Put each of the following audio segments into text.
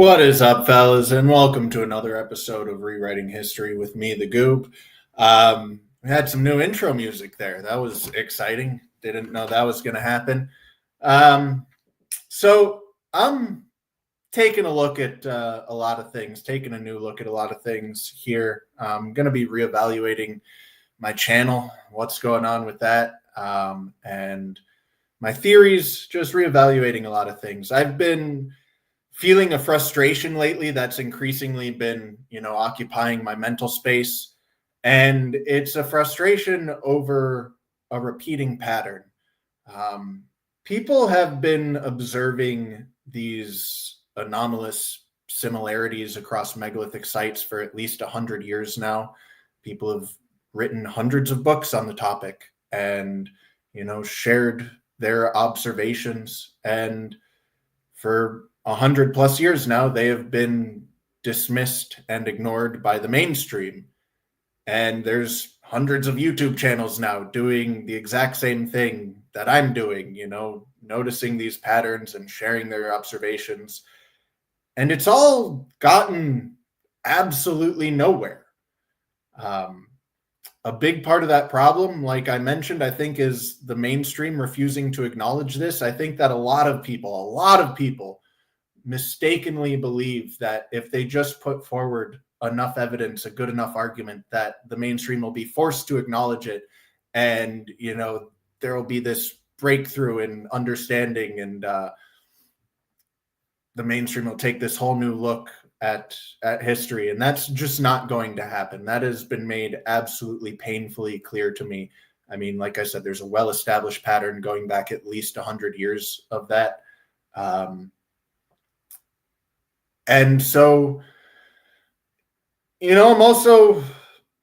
What is up, fellas, and welcome to another episode of Rewriting History with me, the Goob. We had some new intro music there. That was exciting. Didn't know that was going to happen. So I'm taking a look at a lot of things, taking a new look at a lot of things here. I'm going to be reevaluating my channel, what's going on with that, and my theories, just reevaluating a lot of things. I've been feeling a frustration lately that's increasingly been, occupying my mental space. And it's a frustration over a repeating pattern. People have been observing these anomalous similarities across megalithic sites for at least 100 years now. People have written hundreds of books on the topic and, shared their observations. And for 100 plus years now, they have been dismissed and ignored by the mainstream. And there's hundreds of YouTube channels now doing the exact same thing that I'm doing, noticing these patterns and sharing their observations. And it's all gotten absolutely nowhere. A big part of that problem, like I mentioned, I think is the mainstream refusing to acknowledge this. I think that a lot of people mistakenly believe that if they just put forward enough evidence, a good enough argument, that the mainstream will be forced to acknowledge it. And, there will be this breakthrough in understanding, and the mainstream will take this whole new look at history. And that's just not going to happen. That has been made absolutely painfully clear to me. I mean, like I said, there's a well-established pattern going back at least 100 years of that. And so, I'm also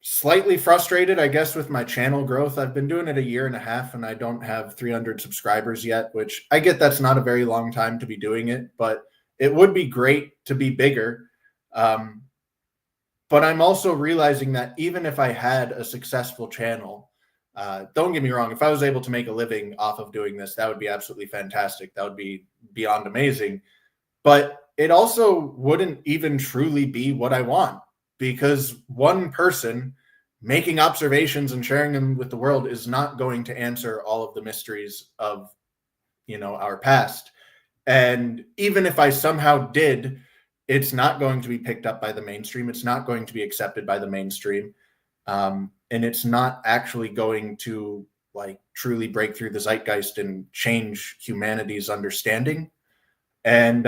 slightly frustrated, I guess, with my channel growth. I've been doing it a year and a half, and I don't have 300 subscribers yet, which I get that's not a very long time to be doing it, but it would be great to be bigger. But I'm also realizing that even if I had a successful channel, don't get me wrong, if I was able to make a living off of doing this, that would be absolutely fantastic. That would be beyond amazing. But it also wouldn't even truly be what I want, because one person making observations and sharing them with the world is not going to answer all of the mysteries of, our past. And even if I somehow did, it's not going to be picked up by the mainstream. It's not going to be accepted by the mainstream. And it's not actually going to truly break through the zeitgeist and change humanity's understanding. And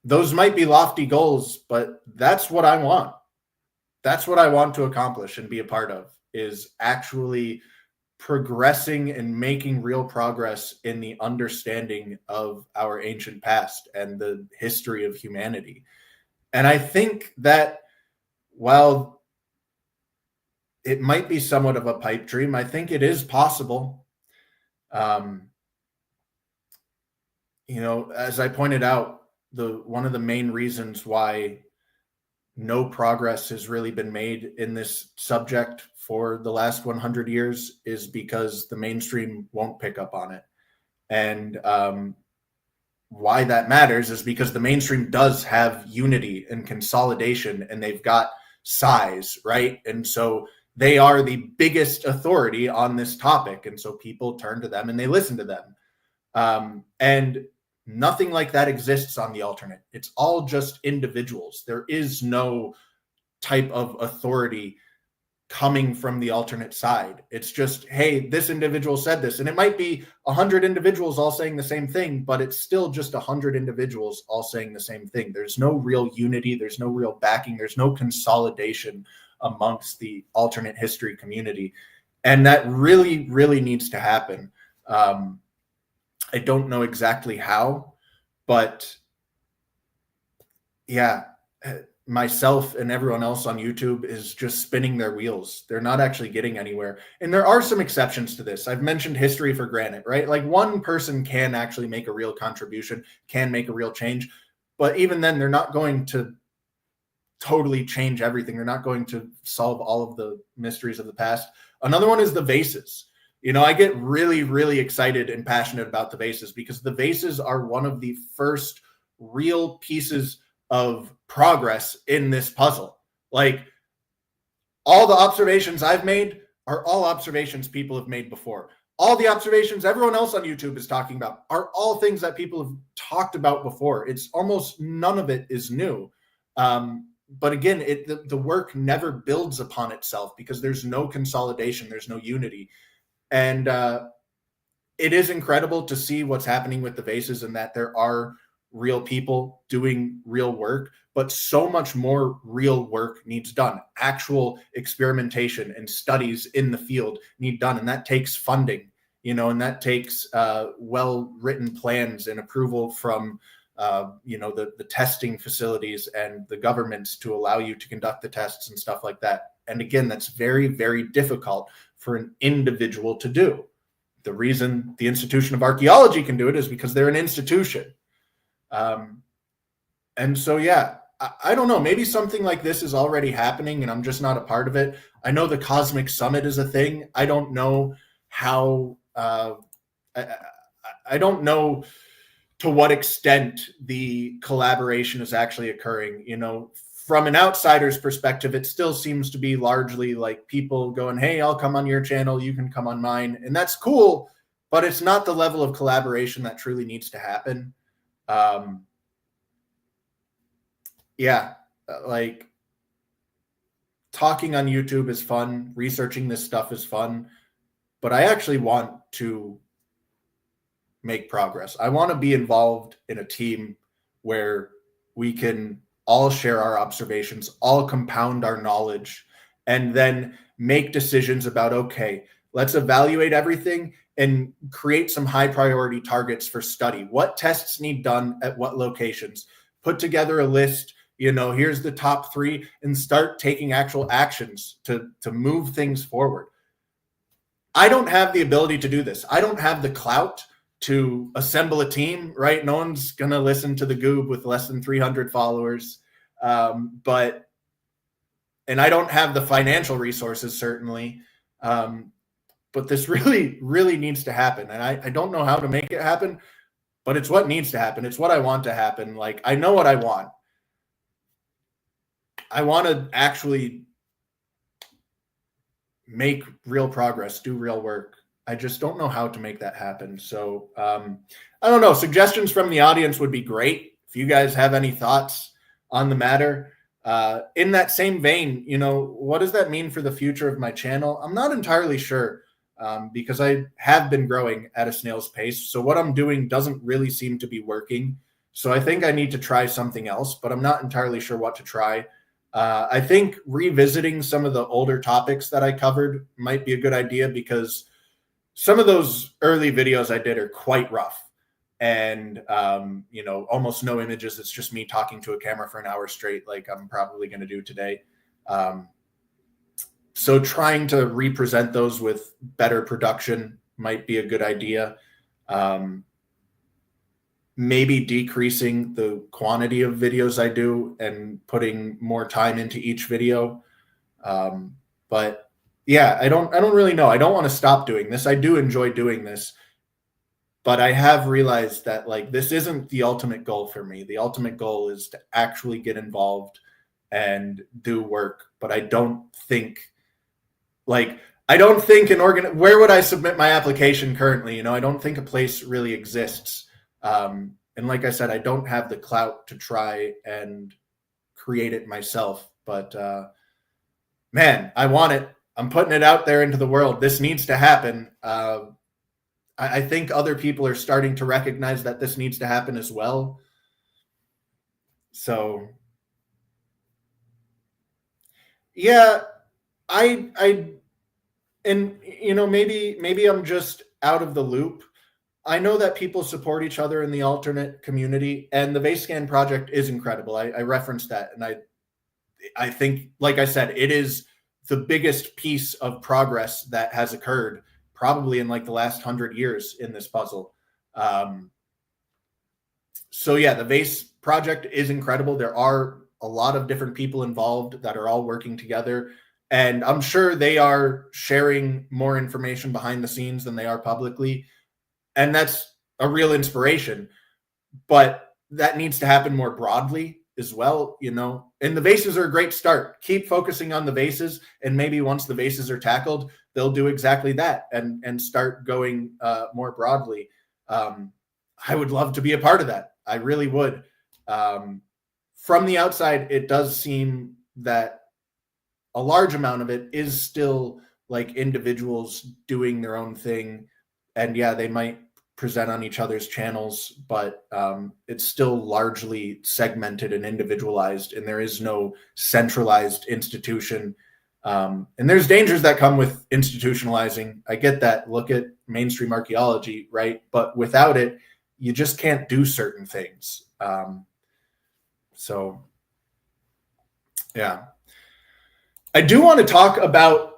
those might be lofty goals, but that's what I want. That's what I want to accomplish and be a part of, is actually progressing and making real progress in the understanding of our ancient past and the history of humanity. And I think that while it might be somewhat of a pipe dream, I think it is possible. As I pointed out, one of the main reasons why no progress has really been made in this subject for the last 100 years is because the mainstream won't pick up on it. And why that matters is because the mainstream does have unity and consolidation, and they've got size, right? And so they are the biggest authority on this topic. And so people turn to them and they listen to them. And nothing like that exists on the alternate. It's all just individuals. There is no type of authority coming from the alternate side. It's just, hey, this individual said this. And it might be 100 individuals all saying the same thing, but it's still just 100 individuals all saying the same thing. There's no real unity. There's no real backing. There's no consolidation amongst the alternate history community. And that really, really needs to happen. I don't know exactly how, but yeah, myself and everyone else on YouTube is just spinning their wheels. They're not actually getting anywhere. And there are some exceptions to this. I've mentioned history for granted, right? Like one person can actually make a real contribution, can make a real change. But even then, they're not going to totally change everything. They're not going to solve all of the mysteries of the past. Another one is the vases. I get really, really excited and passionate about the vases because the vases are one of the first real pieces of progress in this puzzle. Like, all the observations I've made are all observations people have made before. All the observations everyone else on YouTube is talking about are all things that people have talked about before. It's almost none of it is new. But again, the work never builds upon itself because there's no consolidation, there's no unity. And it is incredible to see what's happening with the vases and that there are real people doing real work, but so much more real work needs done. Actual experimentation and studies in the field need done. And that takes funding, and that takes well-written plans and approval from, the testing facilities and the governments to allow you to conduct the tests and stuff like that. And again, that's very, very difficult for an individual to do. The reason the Institution of Archaeology can do it is because they're an institution. And so, yeah, I don't know, maybe something like this is already happening and I'm just not a part of it. I know the Cosmic Summit is a thing. I don't know how, I don't know to what extent the collaboration is actually occurring. From an outsider's perspective, it still seems to be largely like people going, hey, I'll come on your channel, you can come on mine. And that's cool, but it's not the level of collaboration that truly needs to happen. Like, talking on YouTube is fun. Researching this stuff is fun, but I actually want to make progress. I want to be involved in a team where we can all share our observations, all compound our knowledge, and then make decisions about, okay, let's evaluate everything and create some high priority targets for study. What tests need done at what locations? Put together a list, here's the top 3, and start taking actual actions to move things forward. I don't have the ability to do this. I don't have the clout to assemble a team, right? No one's going to listen to the Goob with less than 300 followers. And I don't have the financial resources, certainly. But this really, really needs to happen. And I don't know how to make it happen, but it's what needs to happen. It's what I want to happen. Like, I know what I want. I want to actually make real progress, do real work. I just don't know how to make that happen. So I don't know. Suggestions from the audience would be great. If you guys have any thoughts on the matter. In that same vein, what does that mean for the future of my channel? I'm not entirely sure because I have been growing at a snail's pace. So what I'm doing doesn't really seem to be working. So I think I need to try something else, but I'm not entirely sure what to try. I think revisiting some of the older topics that I covered might be a good idea because some of those early videos I did are quite rough and, almost no images. It's just me talking to a camera for an hour straight, like I'm probably going to do today. So trying to represent those with better production might be a good idea. Maybe decreasing the quantity of videos I do and putting more time into each video. But yeah, I don't really know. I don't want to stop doing this. I do enjoy doing this, but I have realized that like, this isn't the ultimate goal for me. The ultimate goal is to actually get involved and do work. But I don't think where would I submit my application currently? I don't think a place really exists. And like I said, I don't have the clout to try and create it myself, but man, I want it. I'm putting it out there into the world. This needs to happen. I think other people are starting to recognize that this needs to happen as well. So yeah, maybe I'm just out of the loop. I know that people support each other in the alternate community, and the Vase Scan project is incredible. I referenced that, and I think, like I said, it is the biggest piece of progress that has occurred probably in like the last 100 years in this puzzle. So yeah, the Vase project is incredible. There are a lot of different people involved that are all working together, and I'm sure they are sharing more information behind the scenes than they are publicly. And that's a real inspiration, but that needs to happen more broadly as well, you know, and the vases are a great start. Keep focusing on the vases, and maybe once the vases are tackled, they'll do exactly that and start going more broadly. I would love to be a part of that. I really would. From the outside, it does seem that a large amount of it is still like individuals doing their own thing. And yeah, they might present on each other's channels, but it's still largely segmented and individualized, and there is no centralized institution. And there's dangers that come with institutionalizing. I get that. Look at mainstream archaeology, right? But without it, you just can't do certain things. So, yeah. I do want to talk about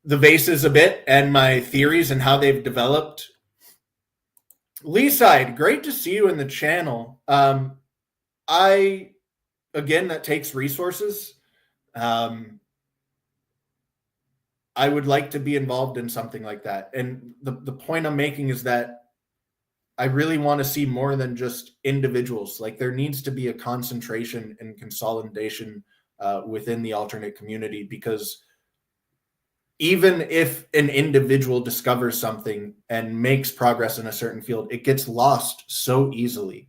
the vases a bit and my theories and how they've developed. Leeside, great to see you in the channel. Again, that takes resources. I would like to be involved in something like that. And the point I'm making is that I really want to see more than just individuals. Like, there needs to be a concentration and consolidation within the alternate community, because even if an individual discovers something and makes progress in a certain field, it gets lost so easily.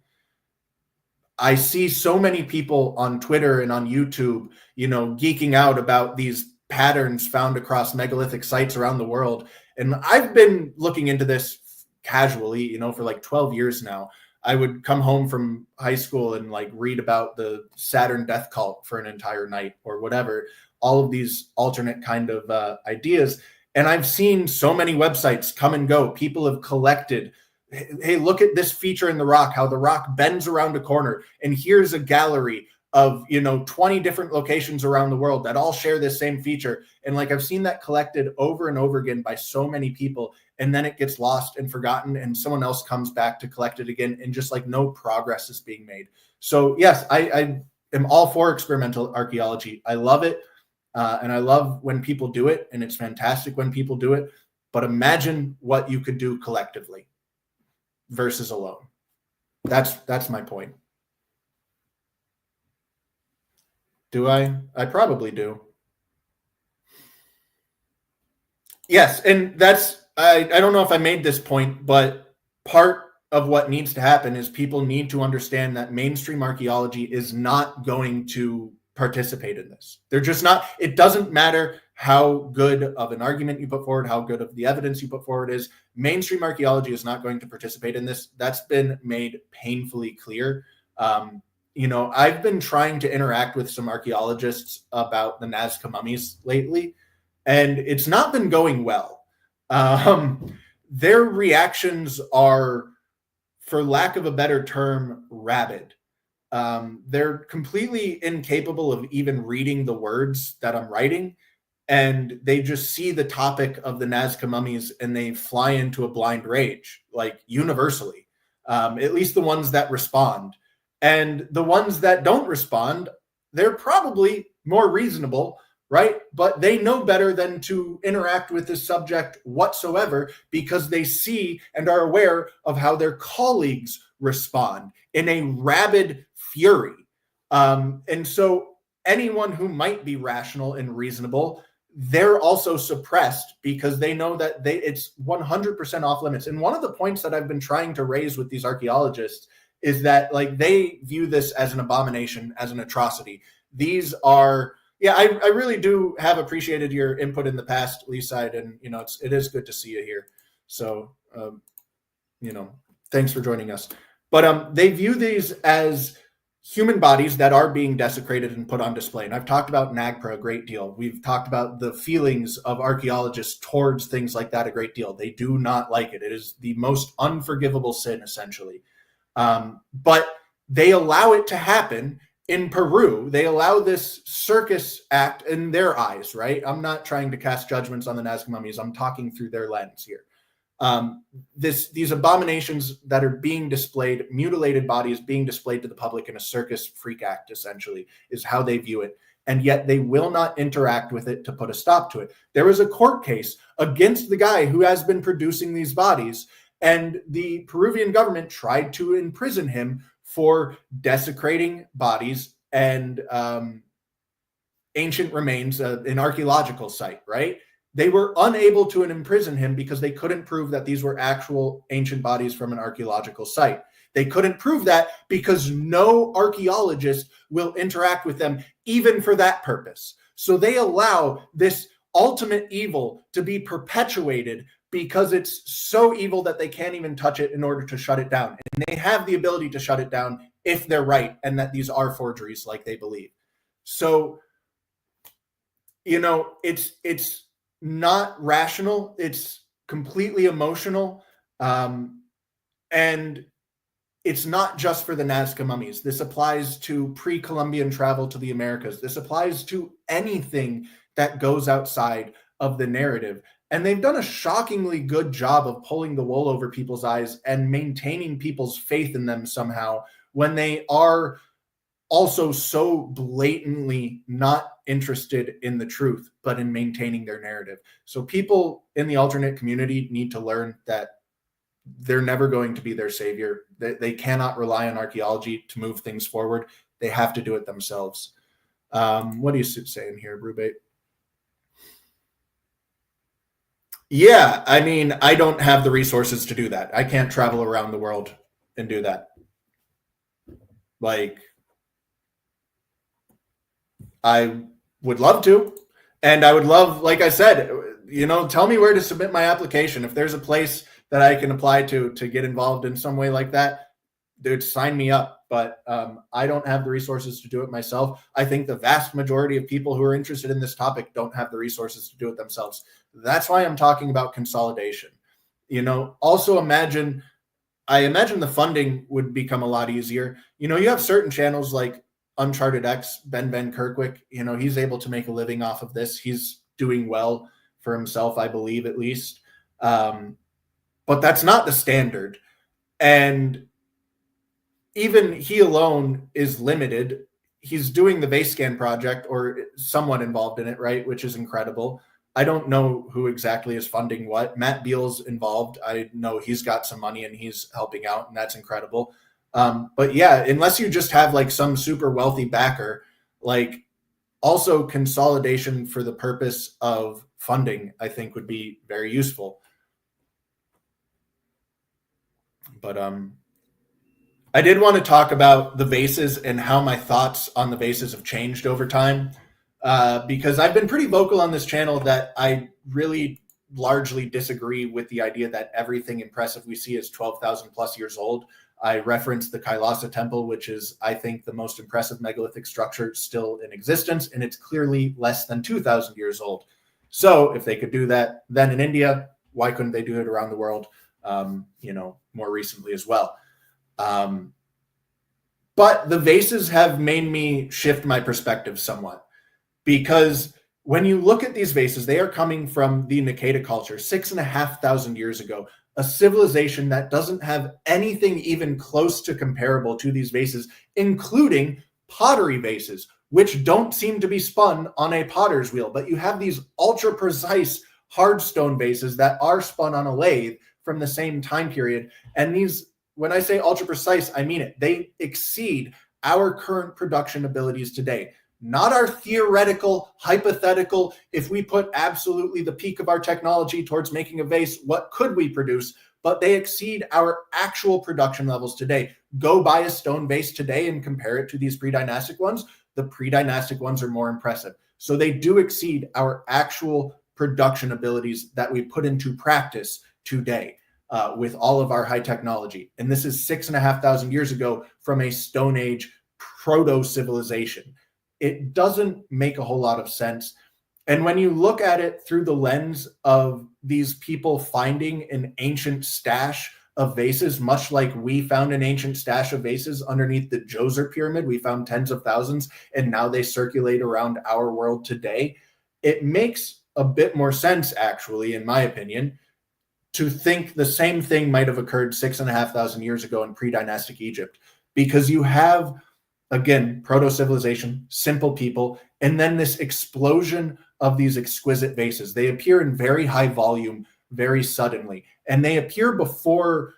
I see so many people on Twitter and on YouTube, you know, geeking out about these patterns found across megalithic sites around the world. And I've been looking into this casually, you know, for like 12 years now. I would come home from high school and like read about the Saturn death cult for an entire night or whatever. All of these alternate kind of ideas. And I've seen so many websites come and go. People have collected, hey, look at this feature in the rock, how the rock bends around a corner. And here's a gallery of, you know, 20 different locations around the world that all share this same feature. And like, I've seen that collected over and over again by so many people. And then it gets lost and forgotten, and someone else comes back to collect it again. And just like no progress is being made. So yes, I am all for experimental archaeology. I love it. And I love when people do it, and it's fantastic when people do it. But imagine what you could do collectively versus alone. That's my point. Do I? I probably do. Yes, and I don't know if I made this point, but part of what needs to happen is people need to understand that mainstream archaeology is not going to participate in this. They're just not. It doesn't matter how good of an argument you put forward, how good of the evidence you put forward is. Mainstream archaeology is not going to participate in this. That's been made painfully clear. You know, I've been trying to interact with some archaeologists about the Nazca mummies lately, and it's not been going well. Their reactions are, for lack of a better term, rabid. They're completely incapable of even reading the words that I'm writing, and they just see the topic of the Nazca mummies and they fly into a blind rage, like universally, at least the ones that respond. And the ones that don't respond, they're probably more reasonable, right? But they know better than to interact with this subject whatsoever, because they see and are aware of how their colleagues respond in a rabid fury. And so anyone who might be rational and reasonable, they're also suppressed because they know that it's 100% off limits. And one of the points that I've been trying to raise with these archaeologists is that, like, they view this as an abomination, as an atrocity. These are, yeah, I really do have appreciated your input in the past, Leeside, and, you know, it is good to see you here. So, you know, thanks for joining us. But they view these as human bodies that are being desecrated and put on display. And I've talked about NAGPRA a great deal. We've talked about the feelings of archaeologists towards things like that a great deal. They do not like it. It is the most unforgivable sin, essentially. But they allow it to happen in Peru. They allow this circus act in their eyes, right? I'm not trying to cast judgments on the Nazca mummies. I'm talking through their lens here. These abominations that are being displayed, mutilated bodies being displayed to the public in a circus freak act, essentially, is how they view it. And yet they will not interact with it to put a stop to it. There was a court case against the guy who has been producing these bodies, and the Peruvian government tried to imprison him for desecrating bodies and ancient remains, an archaeological site, right? They were unable to imprison him because they couldn't prove that these were actual ancient bodies from an archaeological site. They couldn't prove that because no archaeologist will interact with them even for that purpose. So they allow this ultimate evil to be perpetuated because it's so evil that they can't even touch it in order to shut it down. And they have the ability to shut it down if they're right and that these are forgeries like they believe. So, it's not rational. It's completely emotional. And it's not just for the Nazca mummies. This applies to pre-Columbian travel to the Americas. This applies to anything that goes outside of the narrative. And they've done a shockingly good job of pulling the wool over people's eyes and maintaining people's faith in them somehow when they are also so blatantly not interested in the truth, but in maintaining their narrative. So people in the alternate community need to learn that they're never going to be their savior. They cannot rely on archaeology to move things forward. They have to do it themselves. What are you saying here, Brubate? Yeah, I mean, I don't have the resources to do that. I can't travel around the world and do that. Like, I would love to. And I would love, like I said, tell me where to submit my application. If there's a place that I can apply to get involved in some way like that, dude, sign me up. But I don't have the resources to do it myself. I think the vast majority of people who are interested in this topic don't have the resources to do it themselves. That's why I'm talking about consolidation. Also I imagine the funding would become a lot easier. You have certain channels like Uncharted X, Ben Kirkwick, he's able to make a living off of this. He's doing well for himself, I believe, at least. But that's not the standard. And even he alone is limited. He's doing the base scan project or somewhat involved in it, right? Which is incredible. I don't know who exactly is funding what. Matt Beal's involved. I know he's got some money and he's helping out, and that's incredible. But yeah, unless you just have like some super wealthy backer, like also consolidation for the purpose of funding, I think would be very useful. But I did want to talk about the vases and how my thoughts on the vases have changed over time, because I've been pretty vocal on this channel that I really largely disagree with the idea that everything impressive we see is 12,000 plus years old. I referenced the Kailasa Temple, which is, I think, the most impressive megalithic structure still in existence, and it's clearly less than 2,000 years old. So if they could do that then in India, why couldn't they do it around the world, more recently as well? But the vases have made me shift my perspective somewhat, because when you look at these vases, they are coming from the Nikeda culture 6,500 years ago, a civilization that doesn't have anything even close to comparable to these vases, including pottery vases, which don't seem to be spun on a potter's wheel. But you have these ultra precise hard stone vases that are spun on a lathe from the same time period. And these, when I say ultra precise, I mean it. They exceed our current production abilities today. Not our theoretical, hypothetical, if we put absolutely the peak of our technology towards making a vase, what could we produce? But they exceed our actual production levels today. Go buy a stone vase today and compare it to these pre-dynastic ones. The pre-dynastic ones are more impressive. So they do exceed our actual production abilities that we put into practice today with all of our high technology. And this is 6,500 years ago from a Stone Age proto-civilization. It doesn't make a whole lot of sense. And when you look at it through the lens of these people finding an ancient stash of vases, much like we found an ancient stash of vases underneath the Djoser pyramid, we found tens of thousands, and now they circulate around our world today. It makes a bit more sense, actually, in my opinion, to think the same thing might have occurred 6,500 years ago in pre-dynastic Egypt, because you have, again, proto-civilization, simple people, and then this explosion of these exquisite vases. They appear in very high volume, very suddenly, and they appear before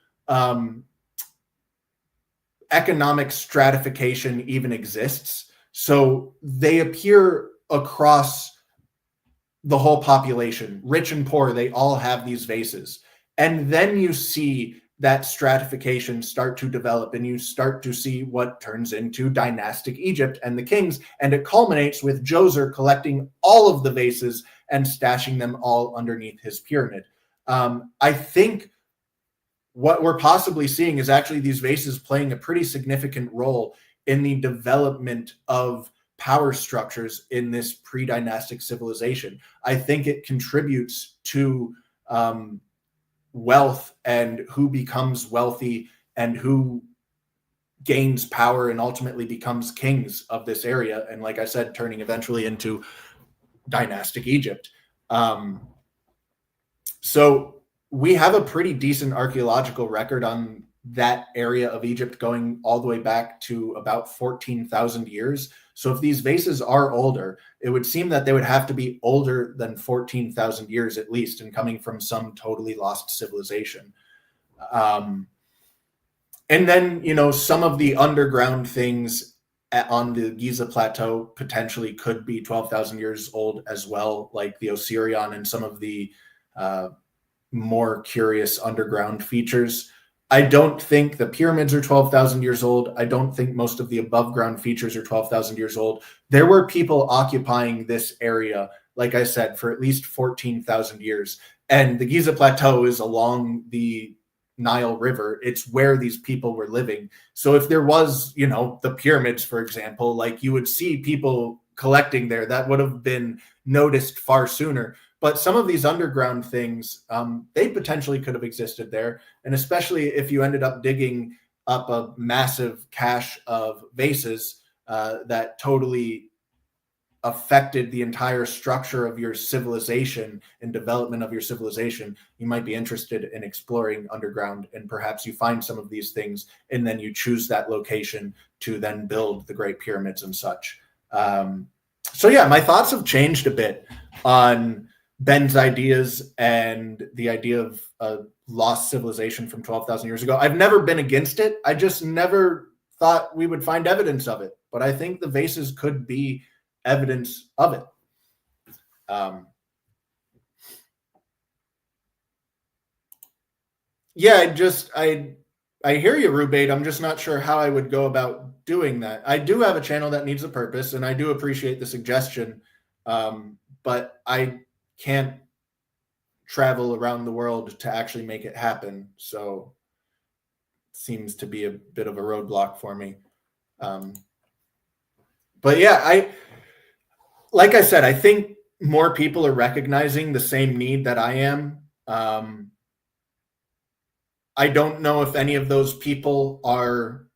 economic stratification even exists. So they appear across the whole population, rich and poor, they all have these vases. And then you see that stratification start to develop, and you start to see what turns into dynastic Egypt and the kings. And it culminates with Djoser collecting all of the vases and stashing them all underneath his pyramid. I think what we're possibly seeing is actually these vases playing a pretty significant role in the development of power structures in this pre-dynastic civilization. I think it contributes to wealth and who becomes wealthy and who gains power and ultimately becomes kings of this area. And like I said, turning eventually into dynastic Egypt. So we have a pretty decent archaeological record on that area of Egypt going all the way back to about 14,000 years. So if these vases are older, it would seem that they would have to be older than 14,000 years at least, and coming from some totally lost civilization. And then, you know, some of the underground things on the Giza Plateau potentially could be 12,000 years old as well, like the Osirion and some of the more curious underground features. I don't think the pyramids are 12,000 years old. I don't think most of the above ground features are 12,000 years old. There were people occupying this area, like I said, for at least 14,000 years. And the Giza Plateau is along the Nile River. It's where these people were living. So if there was, you know, the pyramids, for example, like you would see people collecting there, that would have been noticed far sooner. But some of these underground things, they potentially could have existed there. And especially if you ended up digging up a massive cache of vases that totally affected the entire structure of your civilization and development of your civilization, you might be interested in exploring underground, and perhaps you find some of these things and then you choose that location to then build the Great Pyramids and such. So yeah, my thoughts have changed a bit on Ben's ideas and the idea of a lost civilization from 12,000 years ago. I've never been against it. I just never thought we would find evidence of it. But I think the vases could be evidence of it. Yeah, I hear you, Rubate. I'm just not sure how I would go about doing that. I do have a channel that needs a purpose, and I do appreciate the suggestion, but I can't travel around the world to actually make it happen. So it seems to be a bit of a roadblock for me. But yeah, like I said, I think more people are recognizing the same need that I am. I don't know if any of those people are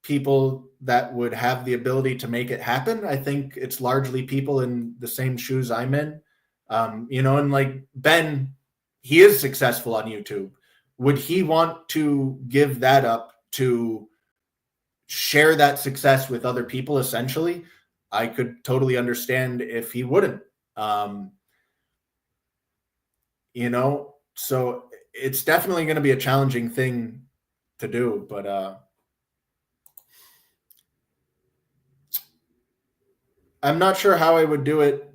people that would have the ability to make it happen. I think it's largely people in the same shoes I'm in. You know, and like Ben, he is successful on YouTube. Would he want to give that up to share that success with other people, essentially? I could totally understand if he wouldn't. You know, so it's definitely going to be a challenging thing to do, but I'm not sure how I would do it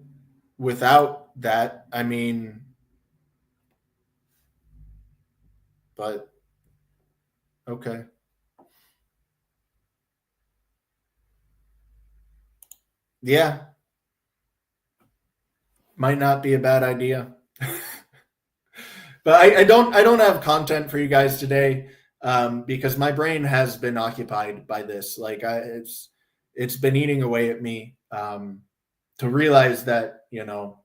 without that. I mean, but okay. Yeah. Might not be a bad idea. But I don't have content for you guys today because my brain has been occupied by this. Like it's been eating away at me to realize that, you know,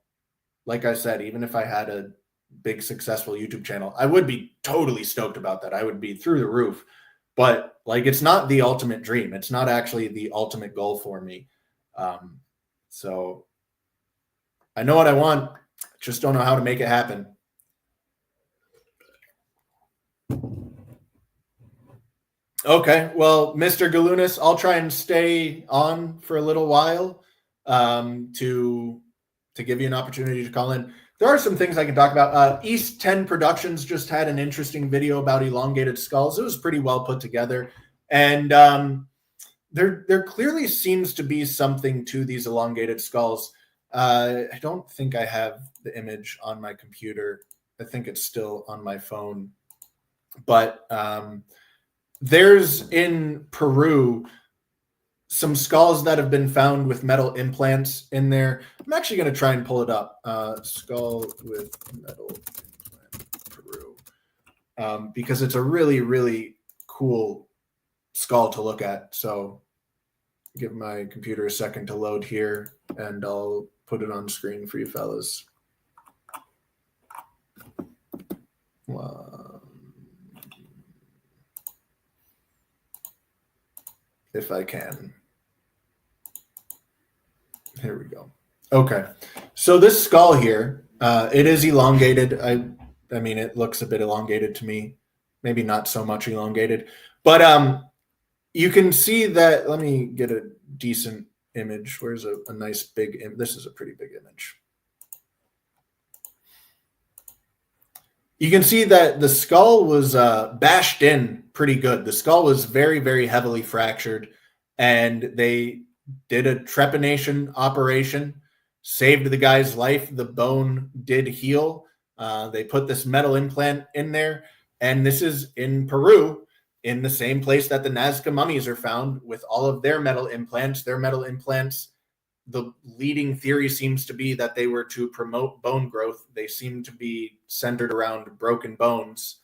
like I said, even if I had a big successful YouTube channel, I would be totally stoked about that. I would be through the roof. But like, it's not the ultimate dream. It's not actually the ultimate goal for me. So I know what I want, just don't know how to make it happen. Okay, well, Mr. Galunas, I'll try and stay on for a little while to give you an opportunity to call in. There are some things I can talk about. East 10 Productions just had an interesting video about elongated skulls. It was pretty well put together. And there clearly seems to be something to these elongated skulls. I don't think I have the image on my computer. I think it's still on my phone. But there's in Peru some skulls that have been found with metal implants in there. I'm actually going to try and pull it up. Skull with metal implant, Peru. Because it's a really, really cool skull to look at. So give my computer a second to load here, and I'll put it on screen for you fellas. If I can. Here we go. Okay. So this skull here, it is elongated. I mean, it looks a bit elongated to me. Maybe not so much elongated. But you can see that. Let me get a decent image. Where's a nice big image? This is a pretty big image. You can see that the skull was bashed in pretty good. The skull was very, very heavily fractured, and they did a trepanation operation, saved the guy's life. The bone did heal. They put this metal implant in there, and this is in Peru, in the same place that the Nazca mummies are found with all of their metal implants. Their metal implants, the leading theory seems to be that they were to promote bone growth. They seem to be centered around broken bones.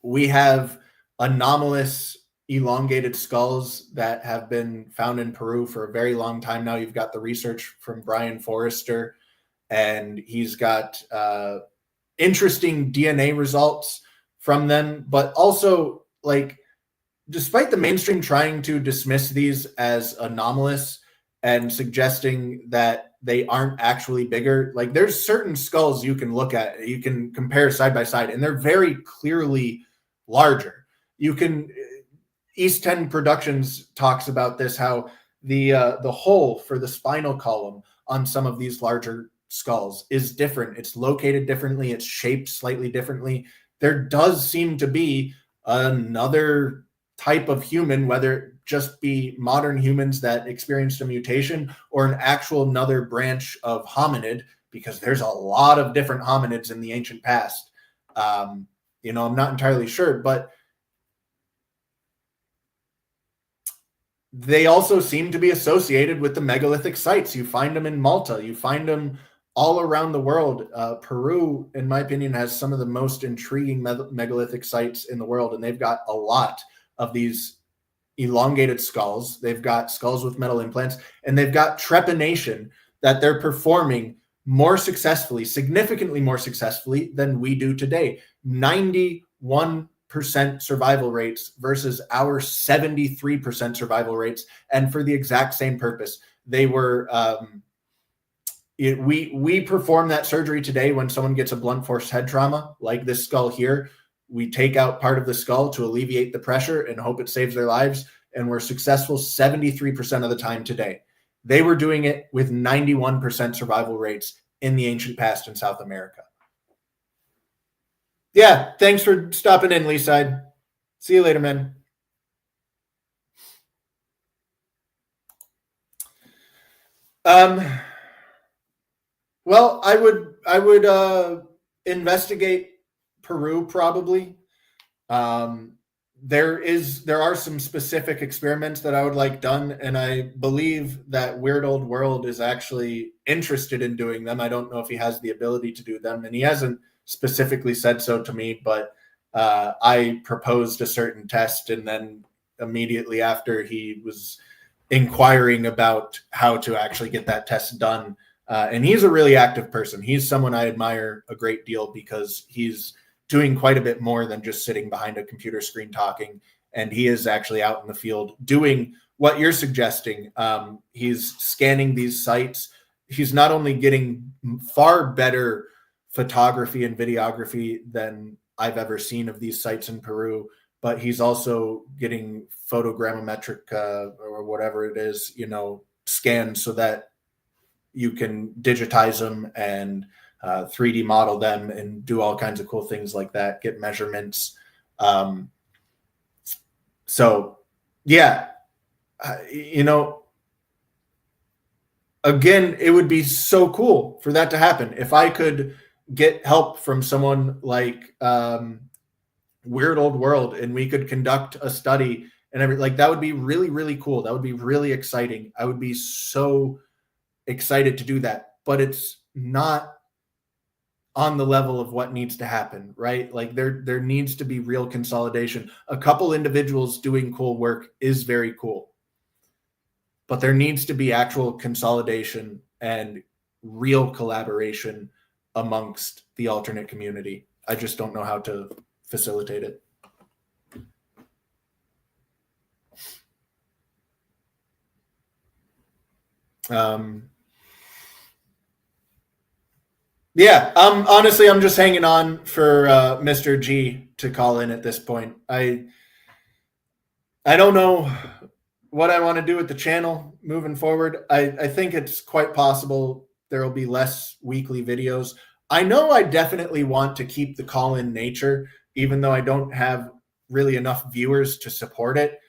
We have anomalous elongated skulls that have been found in Peru for a very long time now. You've got the research from Brian Forrester, and he's got interesting DNA results from them, but also, like, despite the mainstream trying to dismiss these as anomalous and suggesting that they aren't actually bigger, like, there's certain skulls you can look at, you can compare side by side, and they're very clearly larger. You can, East 10 Productions talks about this, how the hole for the spinal column on some of these larger skulls is different. It's located differently. It's shaped slightly differently. There does seem to be another type of human, whether it just be modern humans that experienced a mutation or an actual another branch of hominid, because there's a lot of different hominids in the ancient past. I'm not entirely sure, but they also seem to be associated with the megalithic sites. You find them in Malta. You find them all around the world. Peru, in my opinion, has some of the most intriguing megalithic sites in the world, and they've got a lot of these elongated skulls. They've got skulls with metal implants, and they've got trepanation that they're performing more successfully, significantly more successfully than we do today. 91% survival rates versus our 73% survival rates, and for the exact same purpose. They were we perform that surgery today when someone gets a blunt force head trauma, like this skull here. We take out part of the skull to alleviate the pressure and hope it saves their lives, and we're successful 73% of the time today. They were doing it with 91% survival rates in the ancient past in South America. Yeah, thanks for stopping in, Leeside. See you later, man. Well, I would investigate Peru probably. There are some specific experiments that I would like done, and I believe that Weird Old World is actually interested in doing them. I don't know if he has the ability to do them, and he hasn't specifically said so to me, but I proposed a certain test, and then immediately after, he was inquiring about how to actually get that test done. And he's a really active person. He's someone I admire a great deal because he's doing quite a bit more than just sitting behind a computer screen talking. And he is actually out in the field doing what you're suggesting. He's scanning these sites. He's not only getting far better photography and videography than I've ever seen of these sites in Peru, but he's also getting photogrammetric or whatever it is, scanned so that you can digitize them and 3D model them and do all kinds of cool things like that, get measurements. So Yeah. You know, again, it would be so cool for that to happen. If I could get help from someone like Weird Old World and we could conduct a study and like that would be really, really cool. That would be really exciting. I would be so excited to do that, but it's not on the level of what needs to happen, right? Like there needs to be real consolidation. A couple individuals doing cool work is very cool, but there needs to be actual consolidation and real collaboration amongst the alternate community. I just don't know how to facilitate it. Yeah, honestly, I'm just hanging on for Mr. G to call in at this point. I don't know what I want to do with the channel moving forward. I think it's quite possible there will be less weekly videos. I know I definitely want to keep the call-in nature, even though I don't have really enough viewers to support it.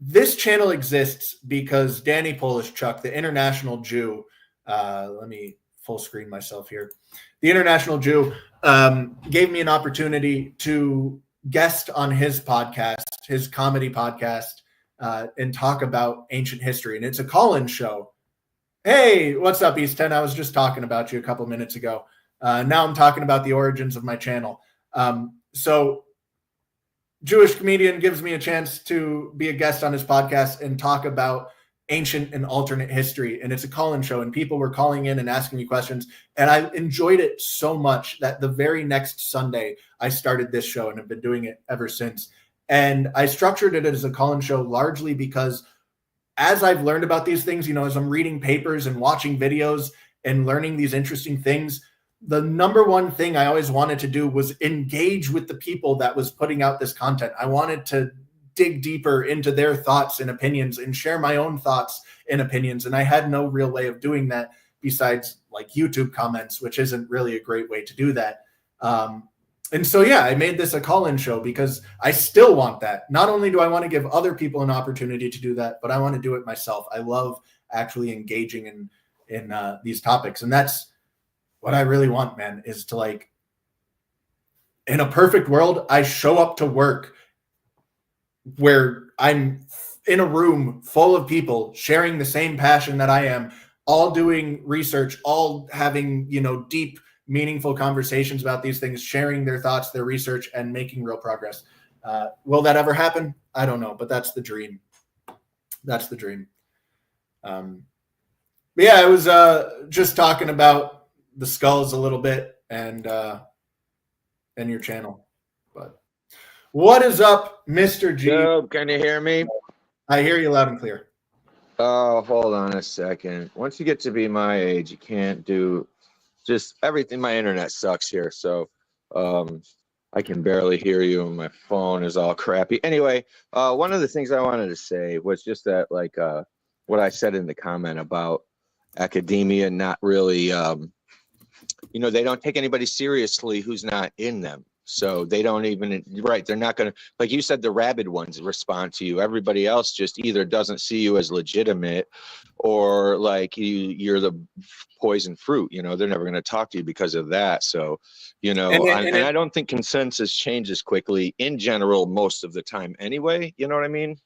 This channel exists because Danny Polishchuk, the international Jew, let me full screen myself here. The international Jew gave me an opportunity to guest on his podcast, his comedy podcast, and talk about ancient history. And it's a call-in show. Hey, what's up, East 10? I was just talking about you a couple minutes ago. Now I'm talking about the origins of my channel. So Jewish comedian gives me a chance to be a guest on his podcast and talk about ancient and alternate history. And it's a call-in show, and people were calling in and asking me questions. And I enjoyed it so much that the very next Sunday, I started this show and have been doing it ever since. And I structured it as a call-in show largely because as I've learned about these things, you know, as I'm reading papers and watching videos and learning these interesting things, the number one thing I always wanted to do was engage with the people that was putting out this content. I wanted to dig deeper into their thoughts and opinions and share my own thoughts and opinions. And I had no real way of doing that besides like YouTube comments, which isn't really a great way to do that. And so, yeah, I made this a call-in show because I still want that. Not only do I want to give other people an opportunity to do that, but I want to do it myself. I love actually engaging in these topics. And that's what I really want, man, is to, like, in a perfect world, I show up to work where I'm in a room full of people sharing the same passion that I am, all doing research, all having, you know, deep, meaningful conversations about these things, sharing their thoughts, their research, and making real progress. Will that ever happen? I don't know, but that's the dream. That's the dream. But yeah, I was just talking about the skulls a little bit and your channel. But what is up, Mr. G? Yo, can you hear me? I hear you loud and clear. Oh, hold on a second. Once you get to be my age, you can't do just everything. My internet sucks here, so I can barely hear you, and my phone is all crappy. Anyway, one of the things I wanted to say was just that, like, what I said in the comment about academia not really, you know, they don't take anybody seriously who's not in them. So they don't even, right, they're not going to, like you said, the rabid ones respond to you. Everybody else just either doesn't see you as legitimate or like you're the poison fruit, you know, they're never going to talk to you because of that. So, you know, and I don't think consensus changes quickly in general most of the time anyway, you know what I mean?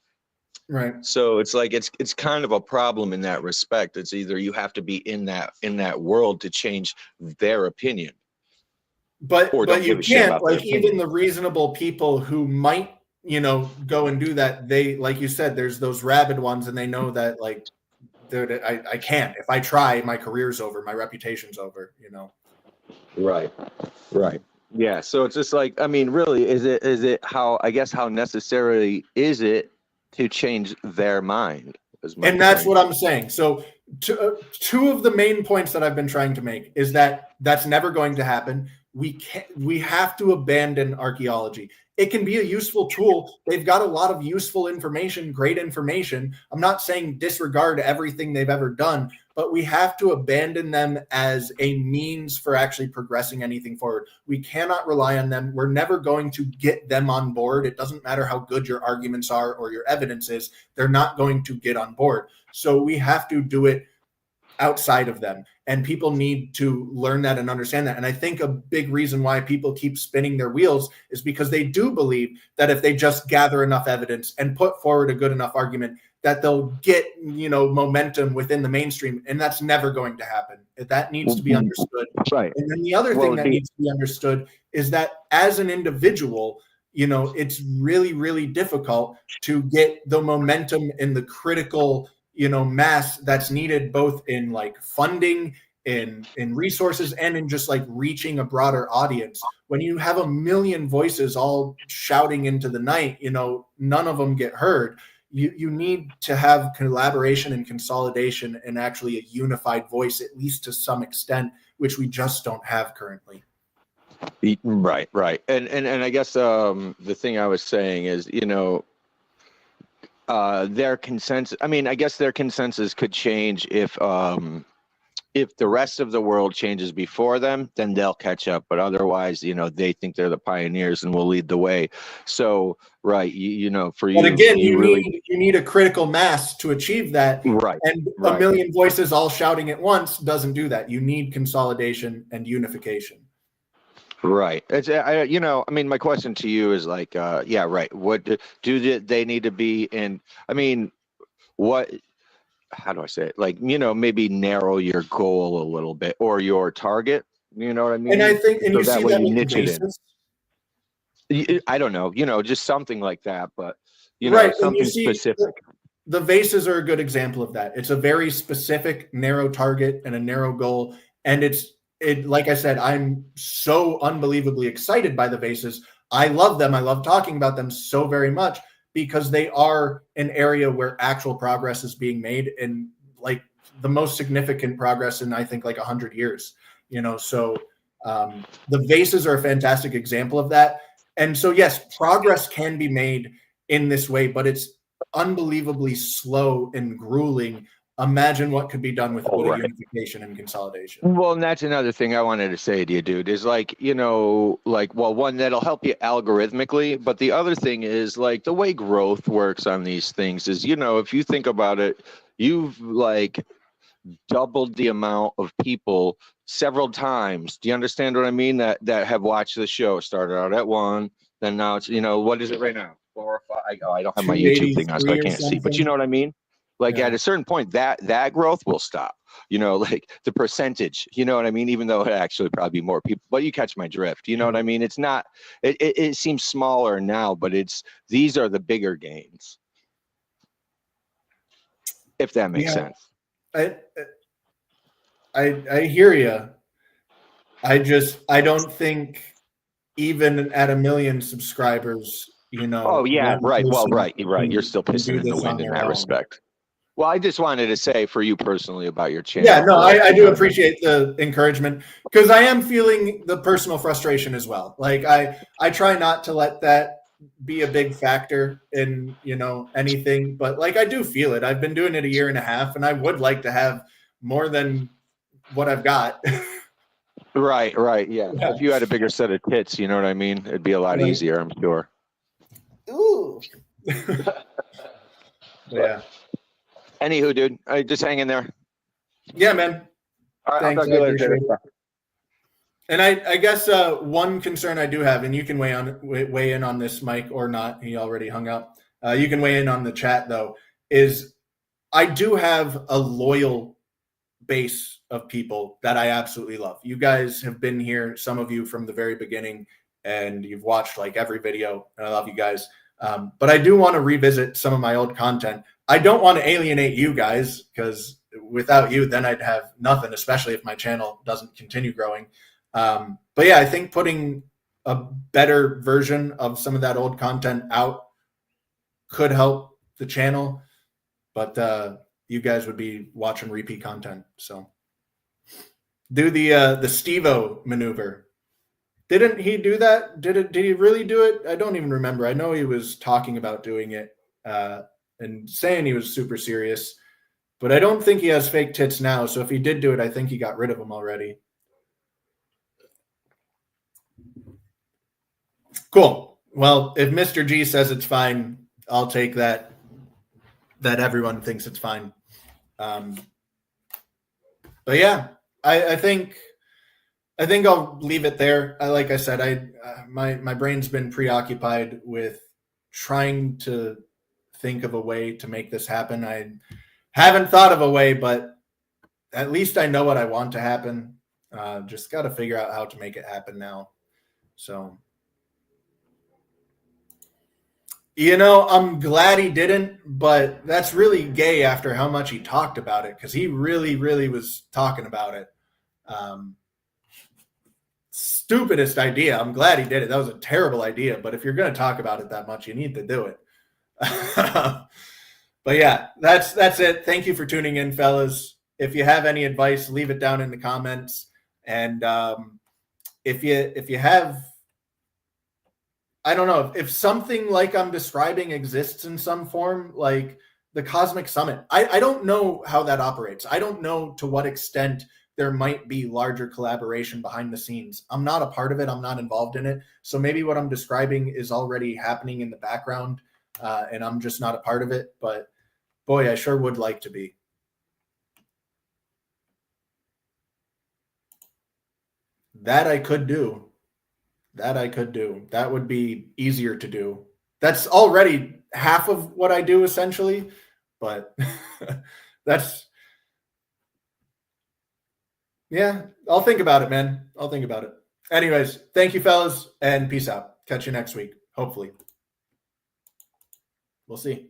Right. So it's like it's kind of a problem in that respect. It's either you have to be in that world to change their opinion. But you can't, like, even the reasonable people who might, you know, go and do that, they, like you said, there's those rabid ones, and they know that, like, dude, I can't. If I try, my career's over, my reputation's over, you know. Right. Yeah. So it's just like, I mean, really, is it how, I guess, how necessary is it to change their mind? And that's what I'm saying. So two of the main points that I've been trying to make is that that's never going to happen. We have to abandon archaeology. It can be a useful tool. They've got a lot of useful information, great information. I'm not saying disregard everything they've ever done, but we have to abandon them as a means for actually progressing anything forward. We cannot rely on them. We're never going to get them on board. It doesn't matter how good your arguments are or your evidence is, they're not going to get on board. So we have to do it outside of them, and people need to learn that and understand that. And I think a big reason why people keep spinning their wheels is because they do believe that if they just gather enough evidence and put forward a good enough argument, that they'll get, momentum within the mainstream, and that's never going to happen. That needs to be understood. Right. And then the other thing that needs to be understood is that as an individual, it's really, really difficult to get the momentum and the critical mass that's needed, both in like funding, in resources, and in just like reaching a broader audience. When you have a million voices all shouting into the night, none of them get heard. You need to have collaboration and consolidation and actually a unified voice, at least to some extent, which we just don't have currently. Right. And I guess the thing I was saying is, their consensus, I guess their consensus could change if the rest of the world changes before them, then they'll catch up. But otherwise, they think they're the pioneers and will lead the way. So, right, for you. But again, you need a critical mass to achieve that. Right. And a million voices all shouting at once doesn't do that. You need consolidation and unification. Right. It's my question to you is like, right. What do they need to be in? How do I say it? Like, maybe narrow your goal a little bit or your target. You know what I mean? And I think, and so you see that with niche it in. I don't know, just something like that, but something specific. The vases are a good example of that. It's a very specific, narrow target and a narrow goal, and like I said, I'm so unbelievably excited by the vases. I love them. I love talking about them so very much because they are an area where actual progress is being made, and like the most significant progress in, I think, like 100 years, so the vases are a fantastic example of that. And so, yes, progress can be made in this way, but it's unbelievably slow and grueling. Imagine what could be done with unification and consolidation. Well, and that's another thing I wanted to say to you, dude, is like, one, that'll help you algorithmically. But the other thing is like the way growth works on these things is, if you think about it, you've like doubled the amount of people several times. Do you understand what I mean? That have watched the show. Started out at 1, then now it's, what is it right now? 4 or 5. I don't have my YouTube thing on, so I can't see. But you know what I mean? Like at a certain point, that growth will stop. Like the percentage. You know what I mean? Even though it actually probably be more people, but you catch my drift. You know what I mean? It's not. It seems smaller now, but these are the bigger gains. If that makes sense. I hear you. I don't think even at 1 million subscribers, Oh yeah, right. Well, right. You're still pissing in the wind in that respect. Well, I just wanted to say for you personally about your channel. Yeah, no, I do appreciate the encouragement because I am feeling the personal frustration as well. Like I try not to let that be a big factor in, anything, but like I do feel it. I've been doing it 1.5 years, and I would like to have more than what I've got. Right. Yeah. If you had a bigger set of tits, you know what I mean? It'd be a lot easier, I'm sure. Ooh. Yeah. Anywho, dude, just hang in there. Yeah, man. All right, I'll talk to you later. And I guess one concern I do have, and you can weigh in on this, Mike, or not. He already hung up. You can weigh in on the chat though. Is I do have a loyal base of people that I absolutely love. You guys have been here, some of you from the very beginning, and you've watched like every video. And I love you guys. But I do want to revisit some of my old content. I don't want to alienate you guys because without you, then I'd have nothing, especially if my channel doesn't continue growing. But yeah, I think putting a better version of some of that old content out could help the channel. But you guys would be watching repeat content. So do the Steve-O maneuver. Didn't he do that? Did he really do it? I don't even remember. I know he was talking about doing it and saying he was super serious, But I don't think he has fake tits now. So if he did do it, I think he got rid of them already. Cool. Well, if Mr. G says it's fine, I'll take that everyone thinks it's fine. But yeah, I think I'll leave it there. Like I said, my brain's been preoccupied with trying to think of a way to make this happen. I haven't thought of a way, but at least I know what I want to happen. Just got to figure out how to make it happen now. So, I'm glad he didn't, but that's really gay after how much he talked about it, because he really, really was talking about it. Stupidest idea. I'm glad he did it. That was a terrible idea, but if you're going to talk about it that much, you need to do it. But yeah, that's it. Thank you for tuning in, fellas. If you have any advice, leave it down in the comments. And if you have, I don't know, if something like I'm describing exists in some form, like the Cosmic Summit, I don't know how that operates. I don't know to what extent there might be larger collaboration behind the scenes. I'm not a part of it. I'm not involved in it. So maybe what I'm describing is already happening in the background, and I'm just not a part of it. But boy, I sure would like to be. That I could do. That would be easier to do. That's already half of what I do, essentially. But yeah, I'll think about it, man. I'll think about it. Anyways, thank you, fellas, and peace out. Catch you next week, hopefully. We'll see.